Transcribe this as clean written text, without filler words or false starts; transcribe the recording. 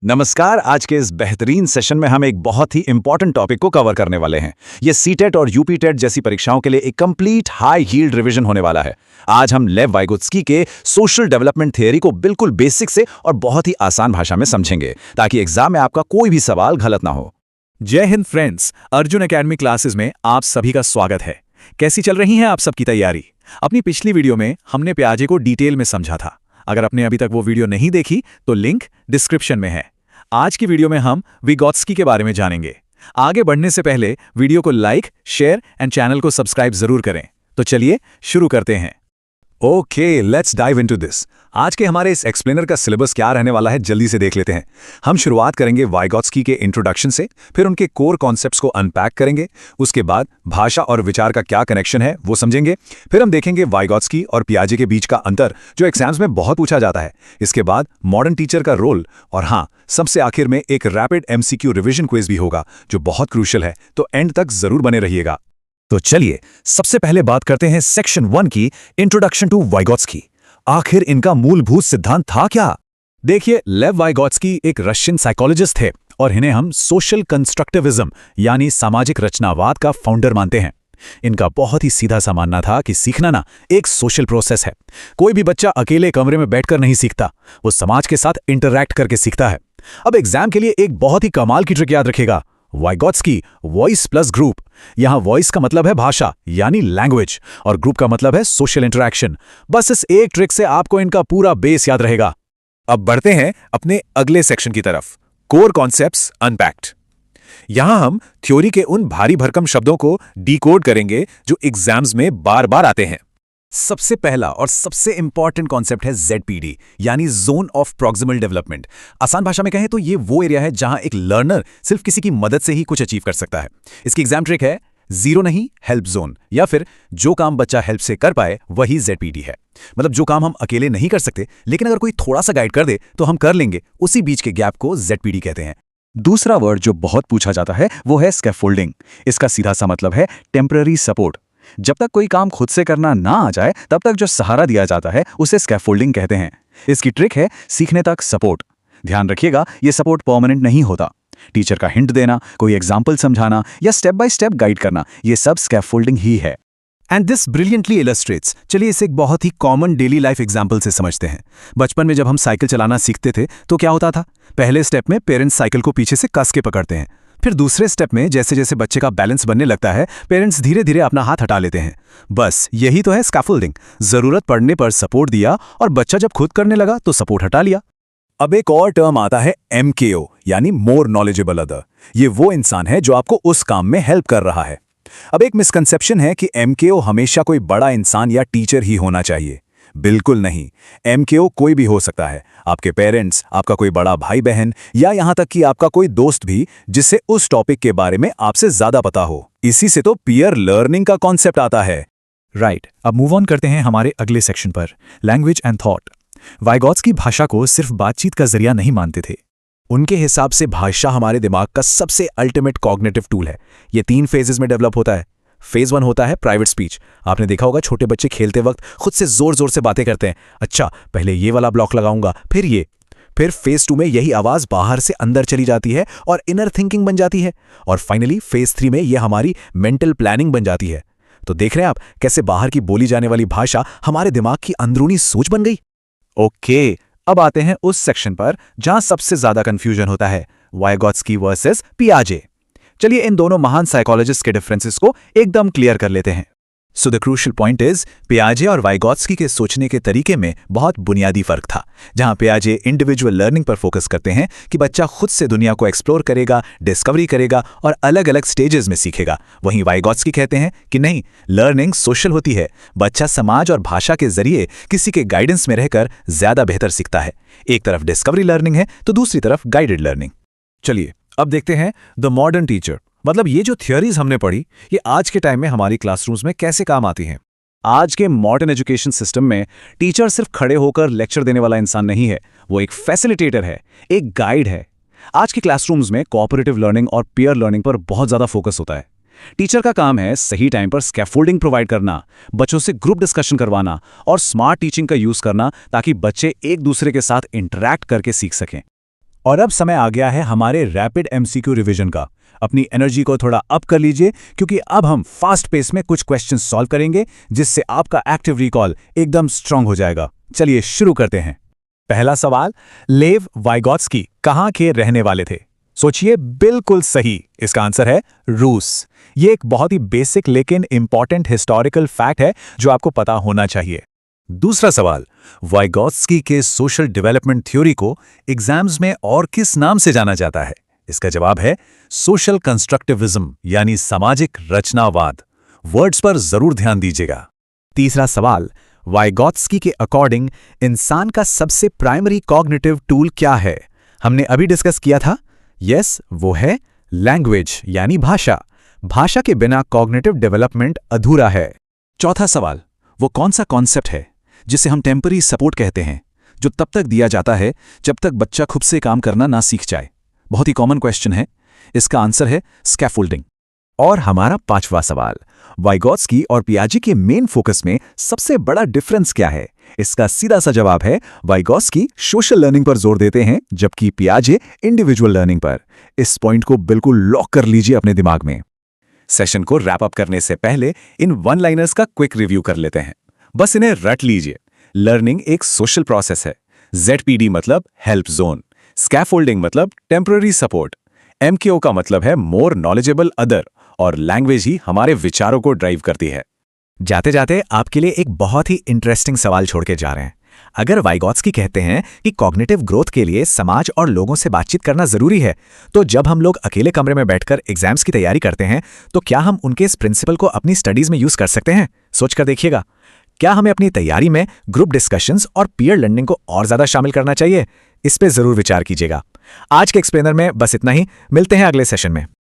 नमस्कार। आज के इस बेहतरीन सेशन में हम एक बहुत ही इंपॉर्टेंट टॉपिक को कवर करने वाले हैं। ये सीटेट और यूपी टेट जैसी परीक्षाओं के लिए एक कंप्लीट हाई यील्ड रिवीजन होने वाला है। आज हम लेव वाइगोत्स्की के सोशल डेवलपमेंट थ्योरी को बिल्कुल बेसिक से और बहुत ही आसान भाषा में समझेंगे, ताकि एग्जाम में आपका कोई भी सवाल गलत ना हो। जय Hind friends, Arjun academy classes में आप सभी का स्वागत है। कैसी चल रही है आप सबकी तैयारी? अपनी पिछली वीडियो में हमने पियाजे को डिटेल में समझा था। अगर आपने अभी तक वो वीडियो नहीं देखी तो लिंक डिस्क्रिप्शन में है। आज की वीडियो में हम विगोत्स्की के बारे में जानेंगे। आगे बढ़ने से पहले वीडियो को लाइक, शेयर एंड चैनल को सब्सक्राइब जरूर करें। तो चलिए शुरू करते हैं। Okay, let's dive into this. आज के हमारे इस एक्सप्लेनर का सिलेबस क्या रहने वाला है, जल्दी से देख लेते हैं। हम शुरुआत करेंगे वाइगोत्स्की के इंट्रोडक्शन से, फिर उनके कोर कॉन्सेप्ट्स को अनपैक करेंगे। उसके बाद भाषा और विचार का क्या कनेक्शन है वो समझेंगे। फिर हम देखेंगे वाइगोत्स्की और पियाजे के बीच का अंतर, जो एग्जाम्स में बहुत पूछा जाता है। इसके बाद मॉडर्न टीचर का रोल, और हाँ, सबसे आखिर में एक रैपिड एमसीक्यू रिवीजन क्विज भी होगा, जो बहुत क्रूशियल है। तो एंड तक जरूर बने रहिएगा। तो चलिए सबसे पहले बात करते हैं सेक्शन 1 की, इंट्रोडक्शन टू वाइगोत्स्की। आखिर इनका मूलभूत सिद्धांत था क्या? देखिए, लेव वाइगोत्स्की एक रशियन साइकोलॉजिस्ट थे और इन्हें हम सोशल कंस्ट्रक्टिविज्म यानी सामाजिक रचनावाद का फाउंडर मानते हैं। इनका बहुत ही सीधा सा मानना था कि सीखना ना एक सोशल प्रोसेस है। कोई भी बच्चा अकेले कमरे में बैठकर नहीं सीखता, वो समाज के साथ इंटरैक्ट करके सीखता है। अब एग्जाम के लिए एक बहुत ही कमाल की ट्रिक याद रखिएगा, वाइगोत्स्की वॉइस प्लस ग्रुप। यहां वॉइस का मतलब है भाषा यानी लैंग्वेज, और ग्रुप का मतलब है सोशल इंटरैक्शन। बस इस एक ट्रिक से आपको इनका पूरा बेस याद रहेगा। अब बढ़ते हैं अपने अगले सेक्शन की तरफ, कोर कॉन्सेप्ट्स अनपैक्ड। यहां हम थ्योरी के उन भारी भरकम शब्दों को डिकोड करेंगे जो एग्जाम्स में बार बार आते हैं। सबसे पहला और सबसे इंपॉर्टेंट कॉन्सेप्ट है ZPD, यानी जोन ऑफ प्रॉक्सिमल डेवलपमेंट। आसान भाषा में कहें तो ये वो एरिया है जहां एक लर्नर सिर्फ किसी की मदद से ही कुछ अचीव कर सकता है। इसकी एग्जाम ट्रिक है जीरो नहीं, हेल्प जोन, या फिर जो काम बच्चा हेल्प से कर पाए वही ZPD है। मतलब जो काम हम अकेले नहीं कर सकते, लेकिन अगर कोई थोड़ा सा गाइड कर दे तो हम कर लेंगे, उसी बीच के गैप को ZPD कहते हैं। दूसरा वर्ड जो बहुत पूछा जाता है वो है स्कैफोल्डिंग। इसका सीधा सा मतलब है टेम्पररी सपोर्ट। जब तक कोई काम खुद से करना ना आ जाए, तब तक जो सहारा दिया जाता है उसे स्कैफोल्डिंग कहते हैं। इसकी ट्रिक है सीखने तक सपोर्ट। ध्यान रखिएगा, ये सपोर्ट परमानेंट नहीं होता। टीचर का हिंट देना, कोई एग्जाम्पल समझाना या स्टेप बाय स्टेप गाइड करना, ये सब स्कैफोल्डिंग ही है। And this brilliantly illustrates. चलिए इसे एक बहुत ही कॉमन डेली लाइफ एग्जाम्पल से समझते हैं। बचपन में जब हम साइकिल चलाना सीखते थे तो क्या होता था? पहले स्टेप में पेरेंट्स साइकिल को पीछे से कस के पकड़ते हैं। फिर दूसरे स्टेप में जैसे जैसे बच्चे का बैलेंस बनने लगता है, पेरेंट्स धीरे धीरे अपना हाथ हटा लेते हैं। बस यही तो है स्कैफोल्डिंग। जरूरत पड़ने पर सपोर्ट दिया और बच्चा जब खुद करने लगा तो सपोर्ट हटा लिया। अब एक और टर्म आता है MKO, यानी मोर नॉलेजेबल अदर। ये वो इंसान है जो आपको उस काम में हेल्प कर रहा है। अब एक मिसकंसेप्शन है कि MKO हमेशा कोई बड़ा इंसान या टीचर ही होना चाहिए। बिल्कुल नहीं, MKO कोई भी हो सकता है। आपके पेरेंट्स, आपका कोई बड़ा भाई बहन, या यहां तक कि आपका कोई दोस्त भी जिससे उस टॉपिक के बारे में आपसे ज्यादा पता हो। इसी से तो पीयर लर्निंग का कॉन्सेप्ट आता है। राइट, अब मूव ऑन करते हैं हमारे अगले सेक्शन पर, लैंग्वेज एंड थॉट। वाइगोत्स्की भाषा को सिर्फ बातचीत का जरिया नहीं मानते थे। उनके हिसाब से भाषा हमारे दिमाग का सबसे अल्टीमेट कॉग्निटिव टूल है। ये 3 फेजेस में डेवलप होता है। फेज 1 होता है प्राइवेट स्पीच। आपने देखा होगा छोटे बच्चे खेलते वक्त खुद से जोर जोर से बातें करते हैं। अच्छा, पहले ये वाला ब्लॉक लगाऊंगा, फिर ये। फिर फेज 2 में यही आवाज बाहर से अंदर चली जाती है और इनर थिंकिंग बन जाती है। और फाइनली फेज 3 में यह हमारी मेंटल प्लानिंग बन जाती है। तो देख रहे हैं आप कैसे बाहर की बोली जाने वाली भाषा हमारे दिमाग की अंदरूनी सोच बन गई। ओके, अब आते हैं उस सेक्शन पर जहां सबसे ज्यादा कंफ्यूजन होता है, वाइगोत्स्की वर्सेस पियाजे। चलिए इन दोनों महान साइकोलॉजिस्ट के डिफरेंसेस को एकदम क्लियर कर लेते हैं। So the crucial point is, पियाजे और वाइगोत्स्की के सोचने के तरीके में बहुत बुनियादी फर्क था। जहां पियाजे इंडिविजुअल लर्निंग पर फोकस करते हैं कि बच्चा खुद से दुनिया को एक्सप्लोर करेगा, डिस्कवरी करेगा और अलग अलग स्टेजेस में सीखेगा, वहीं वाइगोत्स्की कहते हैं कि नहीं, लर्निंग सोशल होती है। बच्चा समाज और भाषा के जरिए किसी के गाइडेंस में रहकर ज्यादा बेहतर सीखता है। एक तरफ डिस्कवरी लर्निंग है तो दूसरी तरफ गाइडेड लर्निंग। चलिए अब देखते हैं द मॉडर्न टीचर। मतलब ये जो थियोरीज हमने पढ़ी, ये आज के टाइम में हमारी क्लासरूम्स में कैसे काम आती हैं। आज के मॉडर्न एजुकेशन सिस्टम में टीचर सिर्फ खड़े होकर लेक्चर देने वाला इंसान नहीं है, वो एक फैसिलिटेटर है, एक गाइड है। आज के क्लासरूम्स में कोऑपरेटिव लर्निंग और पीयर लर्निंग पर बहुत ज्यादा फोकस होता है। टीचर का काम है सही टाइम पर स्कैफोल्डिंग प्रोवाइड करना, बच्चों से ग्रुप डिस्कशन करवाना और स्मार्ट टीचिंग का यूज करना, ताकि बच्चे एक दूसरे के साथ इंटरैक्ट करके सीख सकें। और अब समय आ गया है हमारे रैपिड एमसीक्यू रिवीजन का। अपनी एनर्जी को थोड़ा अप कर लीजिए, क्योंकि अब हम फास्ट पेस में कुछ क्वेश्चन सॉल्व करेंगे, जिससे आपका एक्टिव रिकॉल एकदम स्ट्रांग हो जाएगा। चलिए शुरू करते हैं। पहला सवाल, लेव वाइगॉत्स्की कहाँ के रहने वाले थे? सोचिए, बिल्कुल सही। इसका आंसर है रूस। ये एक बहुत ही बेसिक लेकिन इंपॉर्टेंट हिस्टोरिकल फैक्ट है जो आपको पता होना चाहिए। दूसरा सवाल, वाइगॉत्स्की के सोशल डेवलपमेंट थ्योरी को एग्जाम्स में और किस नाम से जाना जाता है? इसका जवाब है सोशल कंस्ट्रक्टिविज्म, यानी सामाजिक रचनावाद। वर्ड्स पर जरूर ध्यान दीजिएगा। तीसरा सवाल, वाइगॉत्स्की के अकॉर्डिंग इंसान का सबसे प्राइमरी कॉग्निटिव टूल क्या है? हमने अभी डिस्कस किया था। यस, वो है लैंग्वेज, यानी भाषा। भाषा के बिना कॉग्निटिव डेवलपमेंट अधूरा है। चौथा सवाल, वो कौन सा कॉन्सेप्ट है जिसे हम टेम्पररी सपोर्ट कहते हैं, जो तब तक दिया जाता है जब तक बच्चा खुद से काम करना ना सीख जाए? बहुत ही कॉमन क्वेश्चन है। इसका आंसर है स्कैफोल्डिंग। और हमारा पांचवा सवाल, वाइगॉत्स्की और पियाजे के मेन फोकस में सबसे बड़ा डिफरेंस क्या है? इसका सीधा सा जवाब है वाइगॉत्स्की सोशल लर्निंग पर जोर देते हैं, जबकि पियाजे इंडिविजुअल लर्निंग पर। इस पॉइंट को बिल्कुल लॉक कर लीजिए अपने दिमाग में। सेशन को रैप अप करने से पहले इन वन लाइनर्स का क्विक रिव्यू कर लेते हैं। बस इन्हें रट लीजिए। लर्निंग एक सोशल प्रोसेस है। ZPD मतलब हेल्प जोन, स्कैफोल्डिंग मतलब टेम्पररी सपोर्ट, MKO का मतलब है मोर नॉलेजेबल अदर, और लैंग्वेज ही हमारे विचारों को ड्राइव करती है। जाते जाते आपके लिए एक बहुत ही इंटरेस्टिंग सवाल छोड़ के जा रहे हैं। अगर वाइगॉत्स्की कहते हैं कि कॉग्निटिव ग्रोथ के लिए समाज और लोगों से बातचीत करना जरूरी है, तो जब हम लोग अकेले कमरे में बैठकर एग्जाम्स की तैयारी करते हैं, तो क्या हम उनके इस प्रिंसिपल को अपनी स्टडीज में यूज कर सकते हैं? सोचकर देखिएगा। क्या हमें अपनी तैयारी में ग्रुप डिस्कशंस और पीयर लर्निंग को और ज्यादा शामिल करना चाहिए? इस पे जरूर विचार कीजिएगा। आज के एक्सप्लेनर में बस इतना ही। मिलते हैं अगले सेशन में।